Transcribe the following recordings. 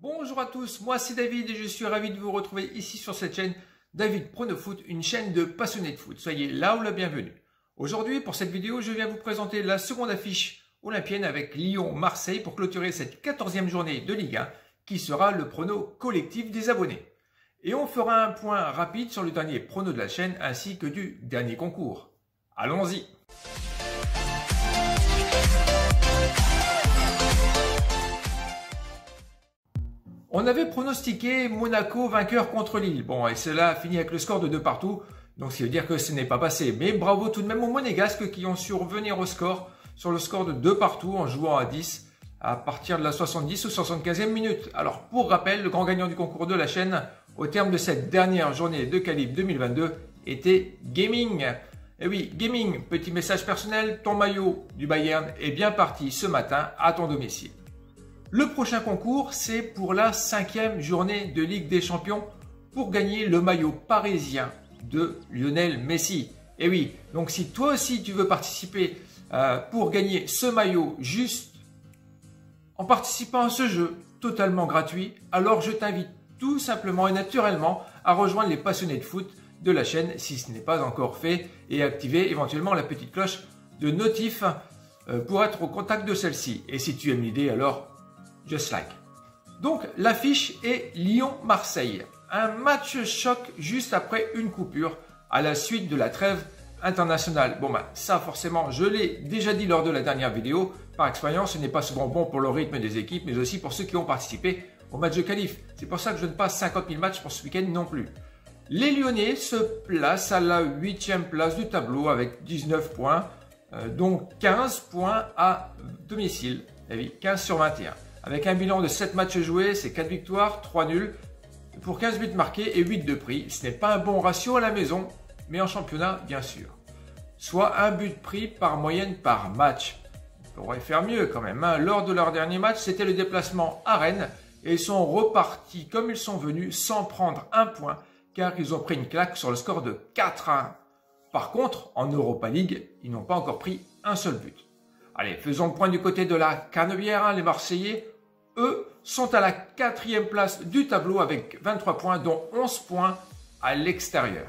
Bonjour à tous, moi c'est David et je suis ravi de vous retrouver ici sur cette chaîne David Pronofoot, une chaîne de passionnés de foot. Soyez là où la bienvenue. Aujourd'hui, pour cette vidéo, je viens vous présenter la seconde affiche olympienne avec Lyon-Marseille pour clôturer cette 14e journée de Ligue 1 qui sera le prono collectif des abonnés. Et on fera un point rapide sur le dernier prono de la chaîne ainsi que du dernier concours. Allons-y! On avait pronostiqué Monaco vainqueur contre Lille. Bon, et cela a fini avec le score de 2 partout. Donc, ça veut dire que ce n'est pas passé. Mais bravo tout de même aux Monégasques qui ont su revenir au score sur le score de 2 partout en jouant à 10 à partir de la 70 ou 75e minute. Alors, pour rappel, le grand gagnant du concours de la chaîne au terme de cette dernière journée de Calibre 2022 était Gaming. Et oui, Gaming, petit message personnel, ton maillot du Bayern est bien parti ce matin à ton domicile. Le prochain concours, c'est pour la 5e journée de Ligue des Champions pour gagner le maillot parisien de Lionel Messi. Et oui, donc si toi aussi tu veux participer pour gagner ce maillot juste en participant à ce jeu totalement gratuit, alors je t'invite tout simplement et naturellement à rejoindre les passionnés de foot de la chaîne si ce n'est pas encore fait et activer éventuellement la petite cloche de notif pour être au contact de celle-ci. Et si tu aimes l'idée, alors just like. Donc l'affiche est Lyon-Marseille. Un match choc juste après une coupure à la suite de la trêve internationale. Bon ben ça forcément je l'ai déjà dit lors de la dernière vidéo. Par expérience, ce n'est pas souvent bon pour le rythme des équipes mais aussi pour ceux qui ont participé au match de qualif. C'est pour ça que je ne passe 50 000 matchs pour ce week-end non plus. Les Lyonnais se placent à la 8e place du tableau avec 19 points, donc 15 points à domicile. Et oui, 15 sur 21. Avec un bilan de 7 matchs joués, c'est 4 victoires, 3 nuls, pour 15 buts marqués et 8 de pris. Ce n'est pas un bon ratio à la maison, mais en championnat, bien sûr. Soit un but pris par moyenne par match. On pourrait faire mieux quand même. Lors de leur dernier match, c'était le déplacement à Rennes et ils sont repartis comme ils sont venus sans prendre un point car ils ont pris une claque sur le score de 4-1. Par contre, en Europa League, ils n'ont pas encore pris un seul but. Allez, faisons le point du côté de la Canebière. Les Marseillais, eux, sont à la 4e place du tableau avec 23 points, dont 11 points à l'extérieur.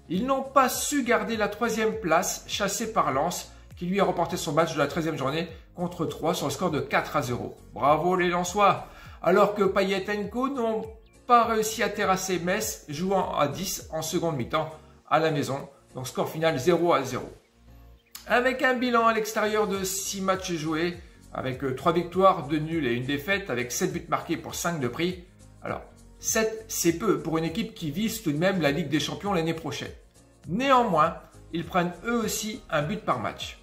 Ils n'ont pas su garder la 3e place, chassée par Lens, qui lui a remporté son match de la 13e journée contre 3 sur le score de 4-0. Bravo les Lensois! Alors que Payet & Co n'ont pas réussi à terrasser Metz, jouant à 10 en seconde mi-temps à la maison. Donc score final 0-0. Avec un bilan à l'extérieur de 6 matchs joués, avec 3 victoires, 2 nuls et 1 défaite, avec 7 buts marqués pour 5 de pris. Alors, 7, c'est peu pour une équipe qui vise tout de même la Ligue des Champions l'année prochaine. Néanmoins, ils prennent eux aussi un but par match.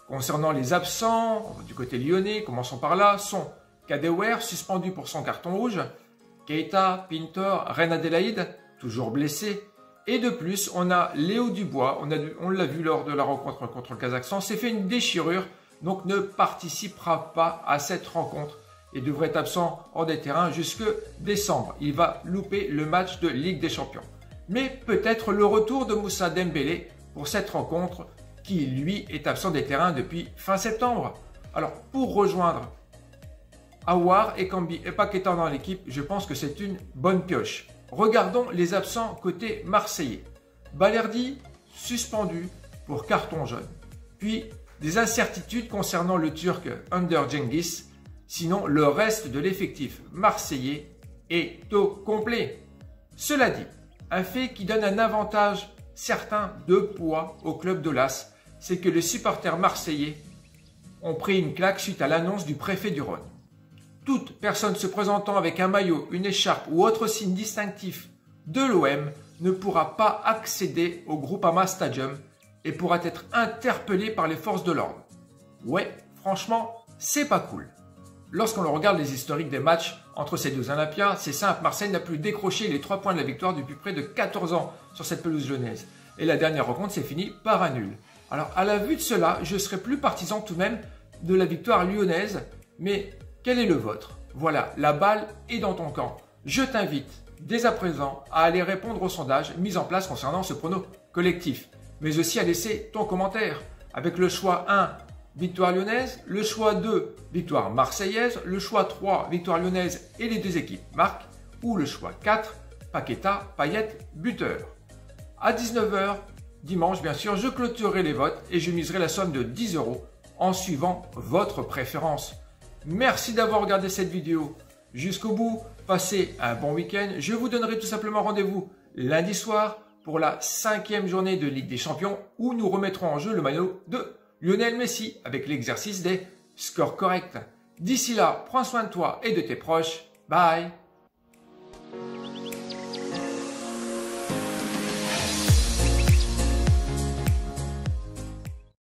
Concernant les absents, du côté lyonnais, commençons par là, sont Kadewere, suspendu pour son carton rouge, Keita, Pintor, Reine Adélaïde, toujours blessé. Et de plus, on a Léo Dubois, on l'a vu lors de la rencontre contre le Kazakhstan, s'est fait une déchirure, donc ne participera pas à cette rencontre et devrait être absent hors des terrains jusque décembre. Il va louper le match de Ligue des Champions. Mais peut-être le retour de Moussa Dembélé pour cette rencontre qui, lui, est absent des terrains depuis fin septembre. Alors, pour rejoindre Aouar, Ekambi et Paqueta dans l'équipe, je pense que c'est une bonne pioche. Regardons les absents côté marseillais. Balerdi, suspendu pour carton jaune. Puis, des incertitudes concernant le Turc Under Cengiz. Sinon, le reste de l'effectif marseillais est au complet. Cela dit, un fait qui donne un avantage certain de poids au club de l'As, c'est que les supporters marseillais ont pris une claque suite à l'annonce du préfet du Rhône. Toute personne se présentant avec un maillot, une écharpe ou autre signe distinctif de l'OM ne pourra pas accéder au Groupama Stadium et pourra être interpellé par les forces de l'ordre. Ouais, franchement, c'est pas cool. Lorsqu'on regarde les historiques des matchs entre ces deux Olympiades, c'est simple, Marseille n'a plus décroché les 3 points de la victoire depuis près de 14 ans sur cette pelouse lyonnaise. Et la dernière rencontre s'est finie par un nul. Alors, à la vue de cela, je serais plus partisan tout de même de la victoire lyonnaise, mais quel est le vôtre? Voilà, la balle est dans ton camp. Je t'invite dès à présent à aller répondre au sondage mis en place concernant ce prono collectif, mais aussi à laisser ton commentaire avec le choix 1 victoire lyonnaise. Le choix 2, victoire marseillaise. Le choix 3, victoire lyonnaise et les deux équipes marquent. Ou le choix 4, Paqueta, Payet, buteur. À 19 h, dimanche bien sûr, je clôturerai les votes et je miserai la somme de 10 € en suivant votre préférence. Merci d'avoir regardé cette vidéo jusqu'au bout. Passez un bon week-end. Je vous donnerai tout simplement rendez-vous lundi soir pour la 5e journée de Ligue des Champions où nous remettrons en jeu le maillot de Lionel Messi avec l'exercice des scores corrects. D'ici là, prends soin de toi et de tes proches. Bye!